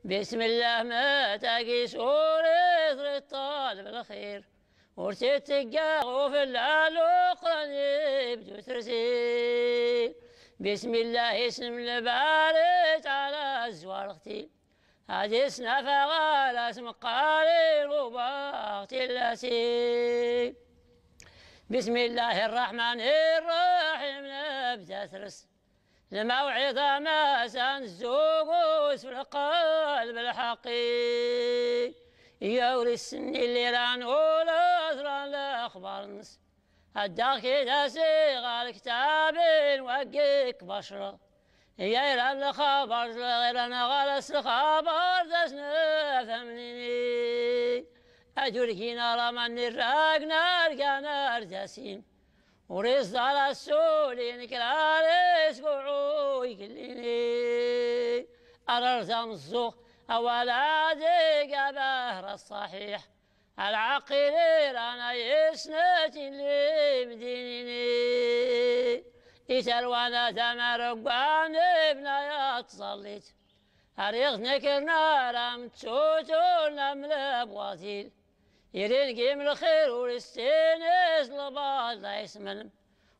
بسم الله ما تاقي سورة الطالب الخير ورتيت تقاغو في الأخرى بدو ترسيل. بسم الله اسم البارد على الزوار اختي هادي سنافة غالا اسم قاري غباختي اللاسي. بسم الله الرحمن الرحيم نبدأ ترس الموعظة ما سنزوقوس في القلب الحقيق يوري السن اللي رانقول أثران الأخبار نس هدا كده صيغة الكتاب نوقيك بشرة يا الخبر غير أنا غلس الخبر تسنى فهمني أدركينا رمان الراق نرقى نرجسين ورز على السولين كرارس قعوي كليني أرزم الزوخ أولا ديق بهر الصحيح العقل رانا يسنت اللي مدينيني يتروانا تمر قوان ابنا يتصليت أريغ نكرنا رام تشوتو نمل بواتيل يرين قيم الخير ورستينيس لبعض لا يسمن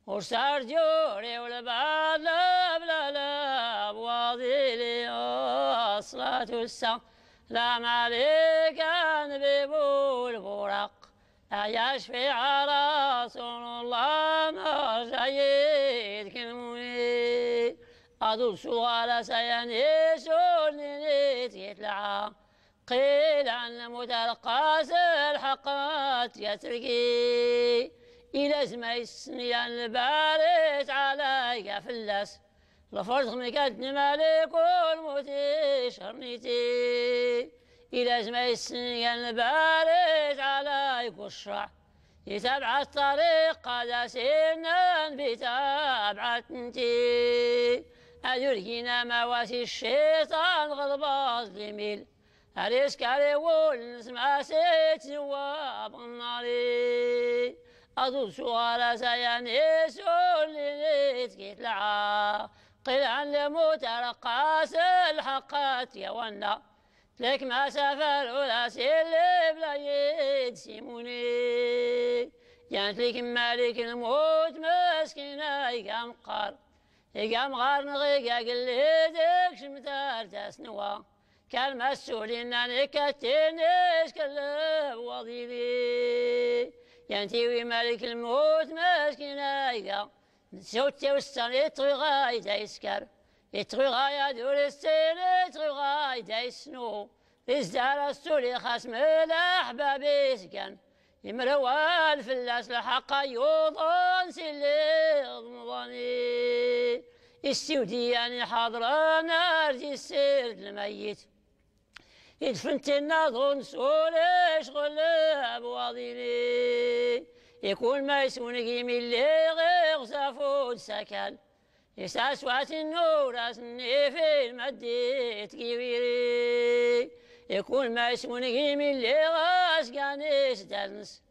ورسار جوري ولبعض لا بلا لا بواضيلي الصلاة والسلام لا مالك نبي بول بورق أعيش في رسول الله ما جايد كلموني أدو سؤال سيانيس ونيت يتلعى قيل عن مترقاس الحقات يتركي إلى زما السنيان البارد على فلاس لفرض مكان مالك والموت شرنيتي إلى زما السنيان البارد على الشرع يتابع الطريق قاد سنا بتابعة انتي أدركينا مواسي الشيطان غضباز لميل هريس كاري والنسمع سيت نواب الناري أدو سؤال سيانيس اللي نتكيت لعا قيل عن لموت رقاس الحقات يوانا لك ما سافر ولا سيلي بلا يدسيموني جانت لك مالك الموت مسكينة يقام قار يقام غار نغيق قليدك شمتار تسنوا كان مسؤولين عن كتينيش كله وظيفي ينتوي ملك الموت مسكينة يقام سوتي والسن يطوي غاية يسكر يطوي غاية دور السن يطوي غاية يسنو ازدار السولي خصم الأحباب يسكن يمروا الفلاس الحق يوضون سلي ضمضاني استودياني حاضرة نارجي السير الميت يدفنت النظر سولي شغل بواضيني يكون ما يسون قيمي اللي غير سافود سكال يساس وات النور اسني في المدي تكيويري يكون ما يسون قيمي اللي غاس قانيس درنس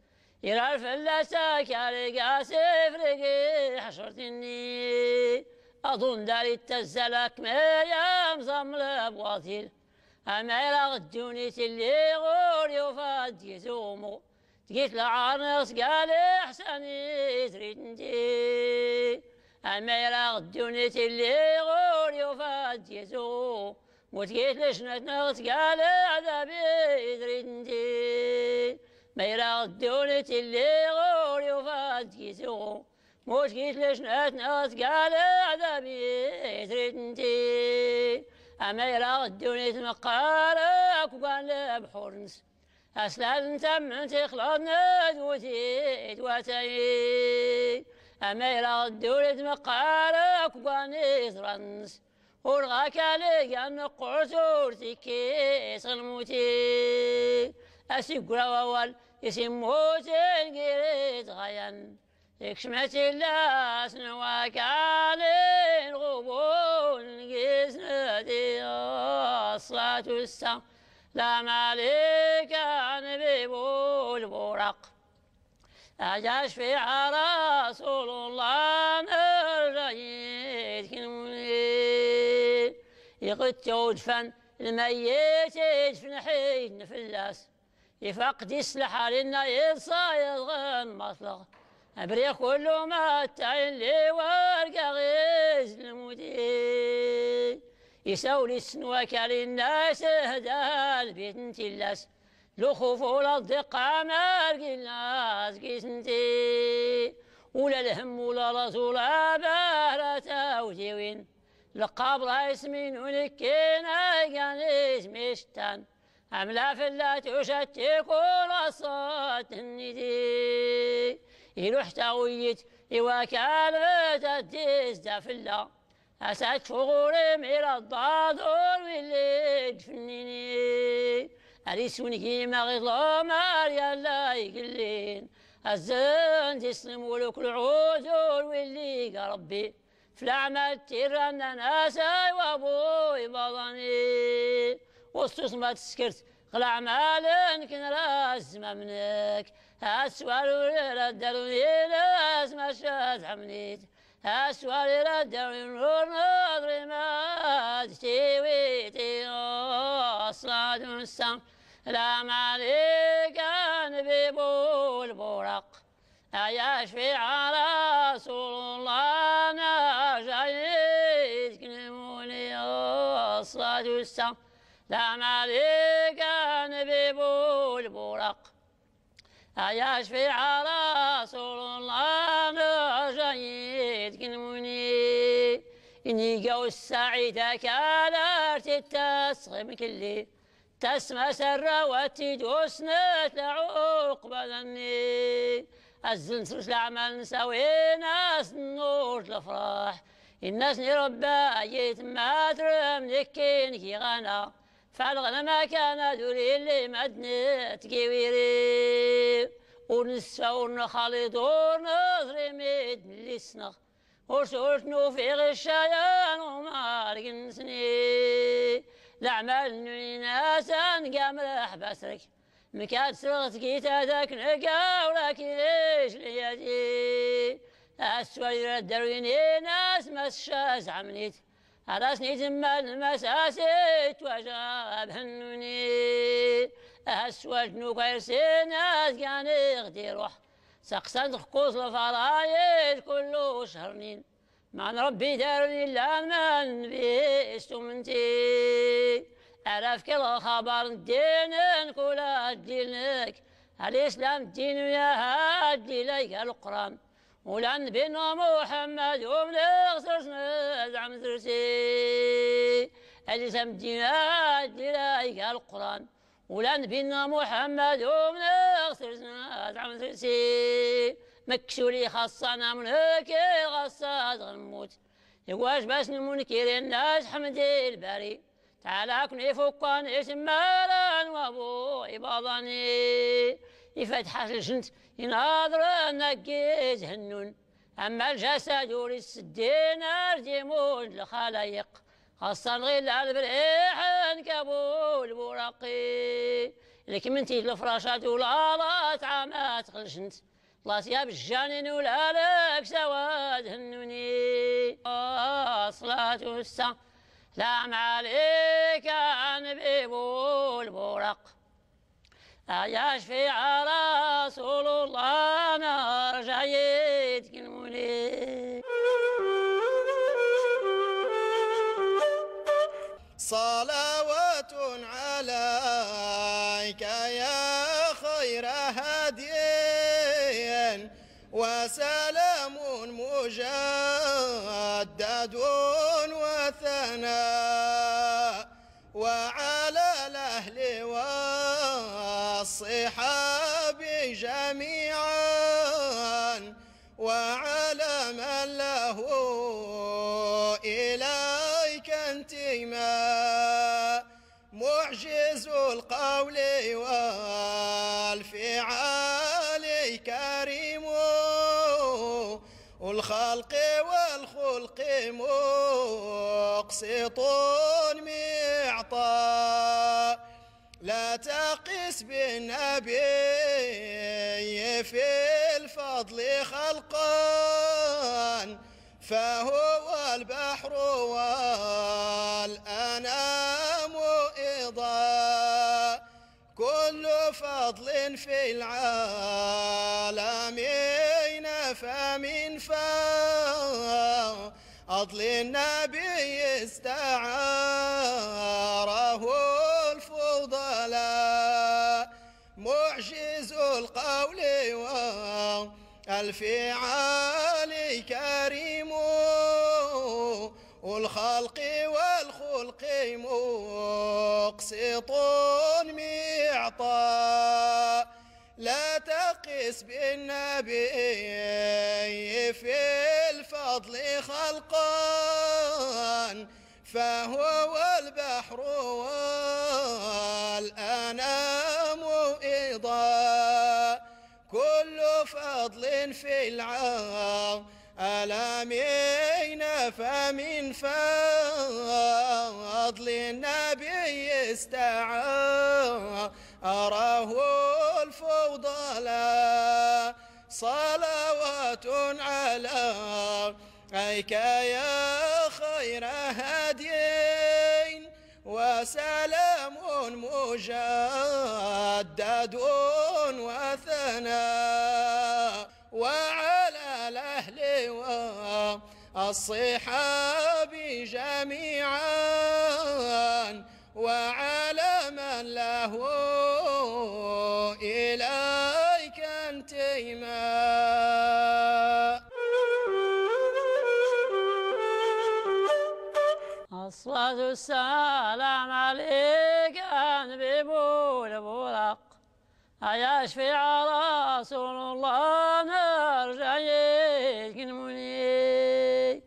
يرى الفلاسة كاري قاسف رقي حشرتني أظن داري التزلك ما يمزم لبواطيل أما يرى الدوني اللي غوري وفاد يزومو تقيت لعارنس قال إحساني تريد انتي أما يرى الدوني اللي غوري وفاد يزومو وتقيت لشنت نغت قال عذابي تريد انتي ما يرى الدوني اللي غوري وفاد يزومو موش قيت لشنت نغت قال عذابي تريد انتي أما يرى الدوني مقارك وقال بحورنس أسلال تم تخلصنا دوتي دواتي أما يرى الدولة مقارك وقاني يزرنس ورغاك عليك أن قرصور تكيس الموتي أسيقرا ووال يسموتي القريت غيان يكشمت اللاس نواك علي الغبون قسنتي الصلاة والسلام لا مالك نبي البورق أجاش في رسول الله نرجيت كنوني يقد توجفن الميت يدفن حين نفلاس يفقد يصلح علينا يصايد غن مطلق أبري كل ما تعين لي ورقة غيز المدير يسولي السنوك على الناس هدا البيت نتلاس لو خوفوا لا الدقة ما الناس كيسنتي ولا الهم ولا رسول بارة وجيوين لقابر اسمين ونكينا قانيس مشتان عملا فلا تشتي كل صوت الندي يروح تاويت يوكالت الديس دافلا أسعد شغوري ميرا الضادور واللي تفنيني أريسوني كيما غيظلو ماريا لا يقلين الزن تسلم ولك العوزور واللي ربي في الأعمال تيرانا ناساي وابوي بضاني وسط ما تسكرت قلع مالك نراس منك هالسوال ردلوني ناس ما شاد حمنيت هالسوال ردلوني نور نظري ما تشتويتي أصلا السم لا مالك نبي بول بورق يشفي على رسول الله ناجيت كلموني أصلا السم لا مالك نبي بول بورق يشفي على رسول الله ناجيت كلموني إني جو السعيدة كالارت التسغم كلي تسمى سر وتدوس نتلعوق بدني الزنسرش العمل نسوي ناس النور الافراح الناس نربى يتما ترم نكين كي غانا فالغنم كان دوري اللي مدنت كيويري ونسفى ونخلط ونظري ميد اللي سنخ وشوشنو في غشايان ومارق نسني الأعمال ناسان قامرح بسرك مكاد سرغت كيتا ذاك نقا ولكن ليش ليدي السوال الدرويني ناس مسشاز عمنيت راسني تما المساسيت وجاب هنوني السوال نوكايرسي ناس كان يغدي روح سقسان خقوص الفرايد كله شهرنين مع ربي دارني لا من بيستو منتي عرف كل خبر الدين كل دينك الإسلام الدين يا هادي ليك القرآن ولان بنا محمد ومن يغسر زعم ترسي الإسلام الدين هادي ليك القرآن ولان بنا محمد ومن يغسر زعم ترسي مكسولي خاصنا من هيك غصات غنموت يواش باش المنكر الناس حمدي الباري تعالى كني فوقان اسمالا وابو عباضاني يفتح الجنت يناظر نقيز هنون اما الجسد والسدين ارجمون الخلايق خاصة غير البريح كابول بورقي لك منتي الفراشات والعالات عامات خلشنت الله بالجانين ولا لك سواد هنوني صلاة والسلام سلام عليك نبي البورق يشفي على رسول الله نار جايد كلموني صلوات عليك يا خير هادي وسلام مجدد وثناء وعلى الأهل والصحاب جميعا وعلى من له إليك انتماء معجز القول والفعال كريم والخلق والخلق مقسط معطاء لا تقس بالنبي في الفضل خلقا فهو البحر والأنام الفوضى كل فضل في العالمين فمن فضل النبي استعاره الفضلاء معجز القول والفعال كريم والخلق والخلق مقسط معطى لا تقس بالنبي في الفضل خلقا فهو البحر والأنام إضاء كل فضل في العالمين فمن فضل النبي استعاره الفضلاء صلوات عليك يا خير هادين وسلام مجدد وثناء وعلى الأهل والصحاب جميعا وعلى من له إليك انتماء. الصلاة والسلام عليك يا نبي البراق يا شفيع رسول الله نرجع المني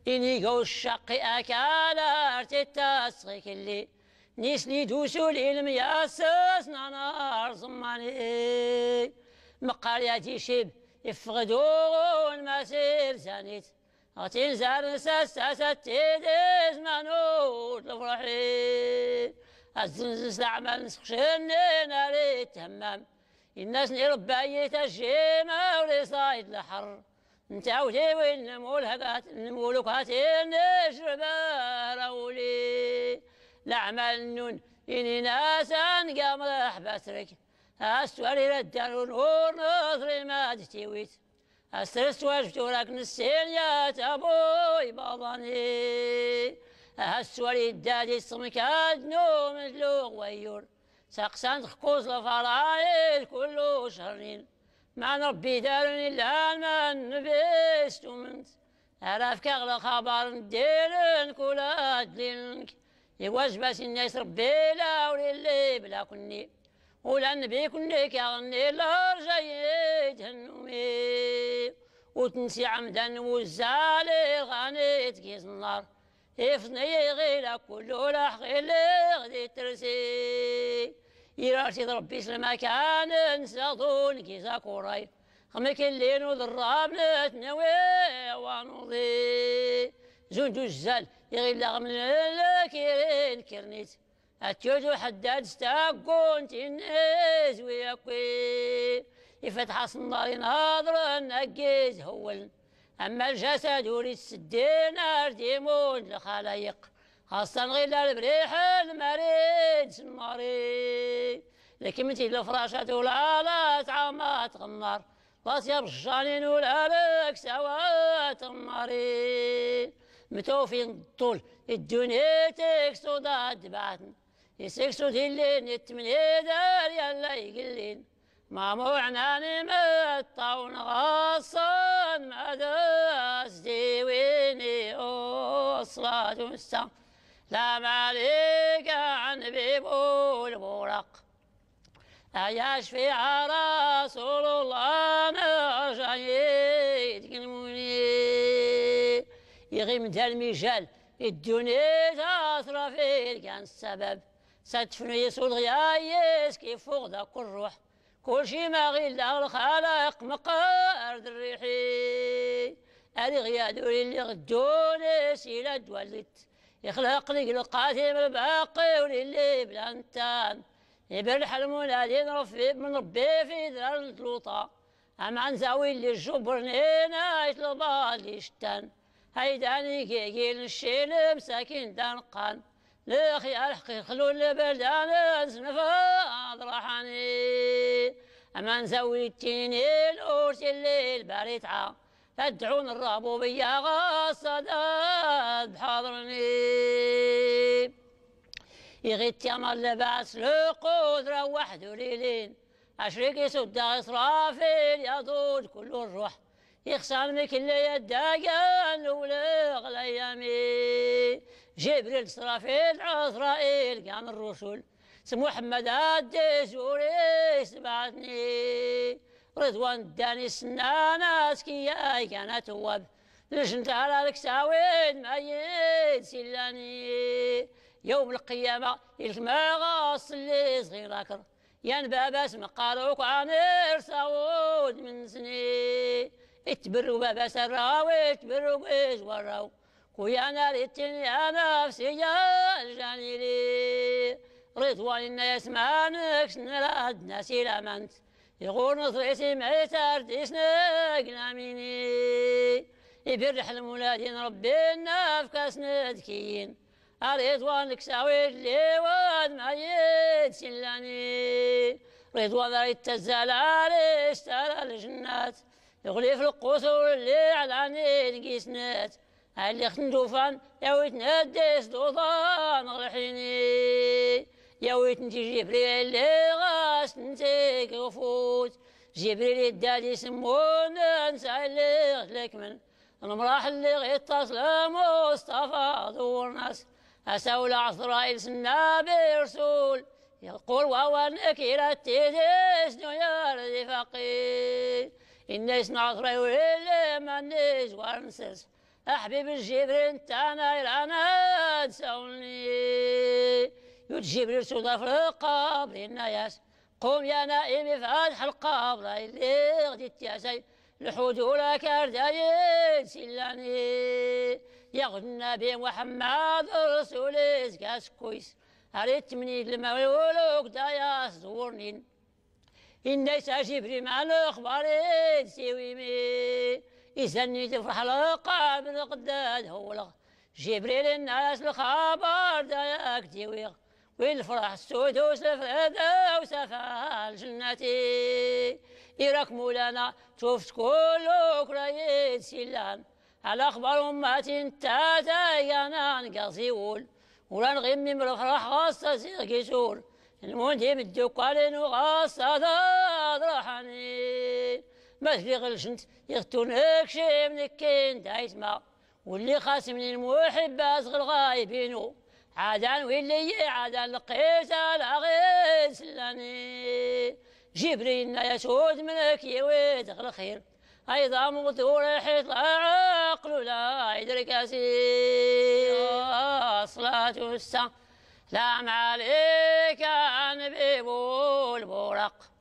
إني قو الشق أكالرت التسخيك اللي نسني دوسو العلم ياسسنا نار زماني مقالياتي شب يفقدون مسير زانيت غتنزار نساسات تيديز منوت الفرحي الزنزن العمل نسخشني ناري تهمام الناس نربايت الجيمة ولصايد الحر نتعودي وين نمولك هاتين نشربا راولي الأعمال النون إني ناسان قام راح بسرك أستواري ردان نور نظري ما تتيويت أسترست واجبتو راك نسين يا تابوي باباني أستواري الدادي الصمكاد نو مزلوغ ويور ساقسان خكوز الفرايل كله شهرين مع ربي دارني الآن ما نبيست ومنت عرفك أغلى خبر نديرن كلا دلينك يواجبات الناس ربي لا ولي بلا كني ولا نبي كني كاغني الرجاي تهنمي وتنسي عمدا وزالي غاني تقيس النار يفني غير كله راح غير غدي ترسي يراسي ربي سلما كان نساطون كيسا كوراي خمك الليل وضراب نتنوي ونوضي زوج الزال يغير لغم الكيرين كرنيت أتيوجو حداد ستاقون تنز وياكوي يفتح صنداري ناظر نقيز هول أما الجسد وريد السدين أرديمون الخلايق خاصة غير البريح المريض سماري لكن متي الفراشات ولا لا تعمات غمار باصيا بالجانين ولا لك سوات غماري متوفين الطول الدنيا تكسو ضاد بعثن يسكسو ديلين يتمني دار يلا يقلين ما موعناني مطاون غاصان ما داس ديويني الصلاة والسلام لا مالك عن بيبو البورق يا شفيع رسول الله نرجع يتكلموني يغيم دار المجال الدنيا تاثر فيه كان السبب ستفني يسود غيايس كيف فوق ذاك الروح كل شي ما غير الخلق مقارد الريحي أري غيادو اللي غدوني سيلا دولت يخلق لي القاتم الباقي وللي بلانتان يبرح المنادي نرفي من ربي في ذرار الطلوطة أم عن زاوي اللي جبرنينا يطلبها اللي شتان هيداني كيكيل الشيل مساكين دانقان لخيال حقي خلو البلدان سنفاض راحاني أما نسوي التيني الأورتي الليل باريتعا تدعون الربوبية غاصدات بحاضرني يغيت يا مال لباس القدرة وحده ليلين أشريك يسد إسرافيل يضود كل الروح يخسر من كل يداقان ولغ الأيامي جبريل إسرافيل عزرائيل قام الرسل سم محمد الدسوري سبعتني رضوان الداني السنانة سكياي كانت تواب لجنت على الكساوين مايد سلاني يوم القيامة الكما غاص اللي صغير راكر ينبى باس مقالوك عامر سعود من سني اتبروا بابا سراوي اتبروا قيز وراو كويانا ريتني انا نفسي جاني لي رضوان الناس مانك سنراد ناسي لامنت يقول نصريسي معيتار ديسنا قناميني يبرح المولادين ربي النافكا سندكين رضوان الكساوي اللي واد معيد سلاني رضوان ذا يتزال عليه اشترى الجنات يغلي في القصور اللي علاني نقيسنات اللي خندوفان ياويت نديس دوضان غلحيني ياويت نتي جبريل اللي غاس نتيك غفوت جبريل الدادي سمونا نسعى اللي غتلك من المراح اللي غيتصل مصطفى دور ناس أساول عصرائيل سنا برسول يقول ووانك إلى تيديس نويا الذي فقير الناس نعصري ويلي ما الناس وارنسس أحبيب الجبريل تانا إلانا تساولني يود جبريل سودا في القبر الناس قوم يا نائمي فاتح القبر اللي غديت يا سي الحدود كاردايد سلاني ياخذ النبي محمد رسول كاس كويس هريت مني المولوك دايا زورنين الناس جبريل مع الاخبار سيويمي يسني تفرح القابل قداد هو جبريل الناس الخبر دايا كتيويغ والفرح السودوس الفردا وسفا الجناتي إراك مولانا شوفت كلك رايد سلان على أخبار أماتي انتا تايانا نقصيول ولا نغمي من الفرح غاصة سيغيسول المهندي بالدكالين وغاصة داد راحاني ما تفيق الجنت يغتونك شي من الكين دايتما واللي خاسمني المحب أصغر غايبينو عادان واللي عادان لقيت على غير سلاني جبريل يسود منك يويت الخير أيضا مغتور حيط عقل لا يدرك صلاة والسلام عليك نبي البرق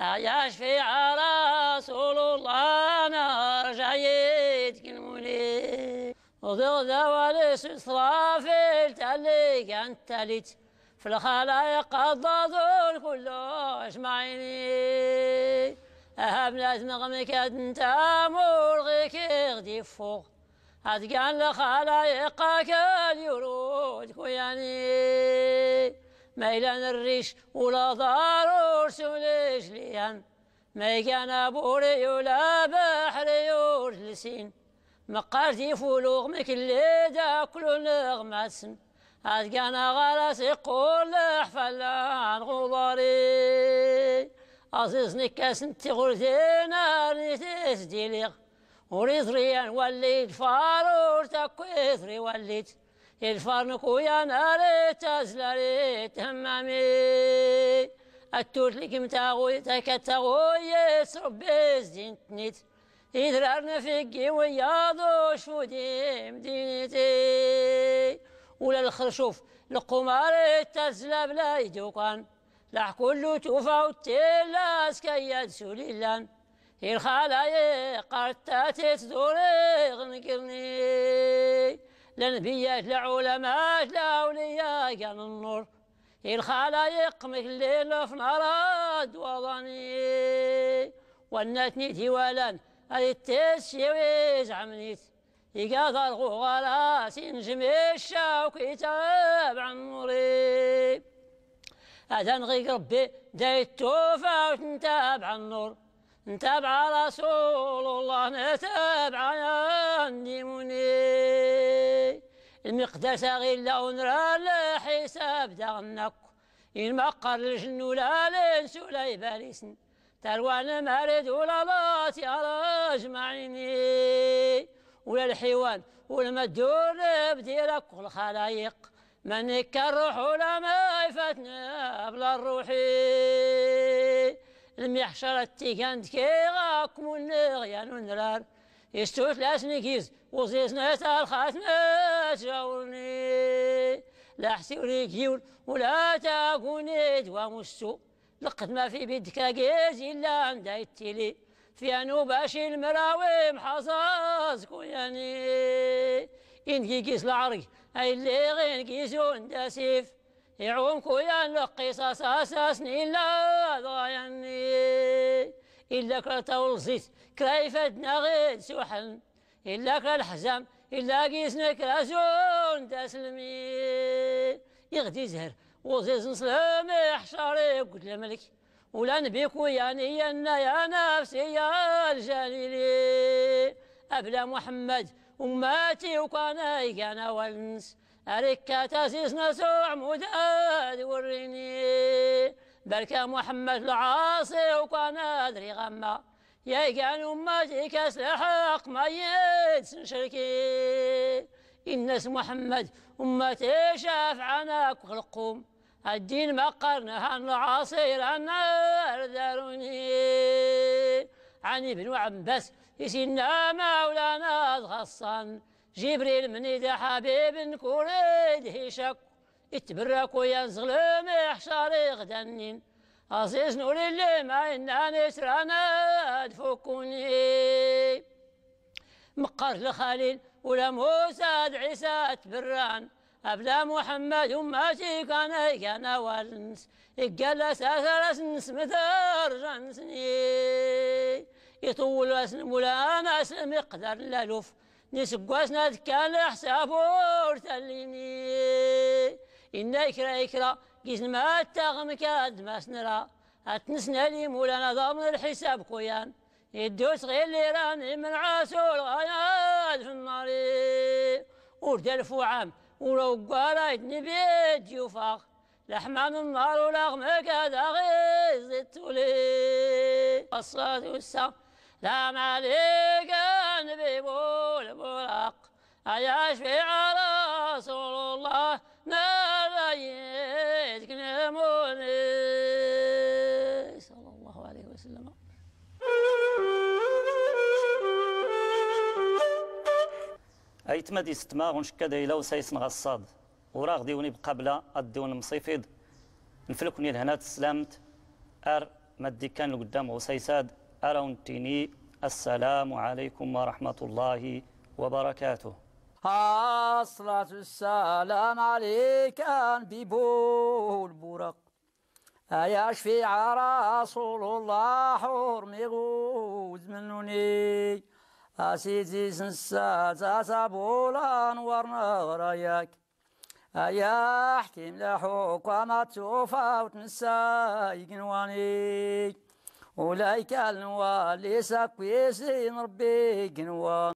يا شفيع رسول الله نرجع يدك المولي وضغذا وليس إسرافيل تليك أنت تليت في الخلايق الضاذول كله اجمعيني أهبنا نغمك أنت مرغيك يغدي فوق أتقان لخلايقك اليرود كوياني ميلان الريش ولا ضرور سوليش ليان ميقان بوري ولا بحري ورلسين مقارتي فولوغ مكلي داكلو نغماسن أتقانا غلاس يقول حفلان غضاري أصيصني كاسن تغرثينا ريتيس ديليغ وريث ريان وليد فارور تكويثري وليد الفارنكو يا ناري تازلاري تهمامي التوت لك متاغوي تكتاغوي يسرب بيزين تنيت إذرارنا فيكي وياضو شودي مدينتي ولا الخرشوف القمار تزلا بلا يدوكان لا كله توفى وتلاس كياد سوليلان الخلايق قرتاتي تدوري غنكرني لنبيات لعلماء لأولياء كان النور الخلايق مثل الليل في ناراد وضني والناتني تيوالان التيس يويز عمنيت يقاضى الغراس ينجم الشوك يتابع النوري هذا نغيق ربي داي التوفى وتنتابع النور نتابع رسول الله نتابع يندموني المقدس غير ونرى الحساب دغنك المقر الجن ولا الانس ولا يباليسن تروان مارد ولا لاط يا اجمعيني ولا الحيوان ولا مدور بديرك والخلايق منك الروح ولا ما يفاتنا بلا الروحي المحشرة تيكاند كيغاكم ونغيان ونرار يستوت لاسنكيز وزيزنا الخاتمة جاورني لا حسيوري كيول ولا تاكوني دوا مستو لقد ما في بيدك قيز إلا نداي التيلي في أنو باشي المراوي محصاص كوياني إن كيس العرق أي اللي غين كيسون داسيف يعوم كويان لقيصاص أساسني إلا ضايعني إلا كرتو الزيت كرايفدنا غير سوحن إلا كالحزام إلا قيسنا كراسون تسلمي يغدي زهر وزيز نسلمي حشاري قلت الملك ولا نبيك وياني يا نفسي يا الجليلي أبلا محمد أماتي وكان يقانا والنس أريكا تاسيس نسوع مداد وريني بركة محمد العاصي وكان أدري غما يقان أماتي كسلحق ما يتسنشركي الناس محمد أمتي شافعنا وخلقهم الدين ما قرنها العصير النار داروني عن ابن عباس يسينا مولانا غصان جبريل من إذا حبيب كوريد هشك اتبرك وينزل محشر غدنين عزيز نور اللي ما إنا نسرانا تفكوني مقر الخليل ولا موسى عيسى تبران أبلا محمد أمتي كان والنس إقال ساسرس نسمثر جنسني يطول اسم ولا ناس مقدر للوف نسقوسنا كان حسابه ورتليني إن إكرا قيس ما التغم كاد ما سنرا أتنسنا لي مولانا ضامن الحساب كويان يدوس غير اللي راني من عاسول غياد في النار ورد ألف عام ولو قالت نبيت يفاق لحمان النار ولغمك هذا غيظ التولي الصلاة والسلام لا عليك النبي والبراق أيا شفيع رسول الله نرايتك نموني صلى الله عليه وسلم. أيتمدي ستماغ ونشكا دايلا وسايسن غصاد وراغ ديوني بقبلة الديون المصيفيد نفلكني الهنات السلامت مدي كان لقدام وسيساد أراونتيني السلام عليكم ورحمة الله وبركاته. الصلاة والسلام عليك بيبو البرق يا شفيع رسول الله حرمي غوز منوني أسيدي سنسات سابولا نورنا غراياك يا حكيم لحكمة توفى وتنسى يقنواني ولايك النوال ليسا كويسين ربي قنوان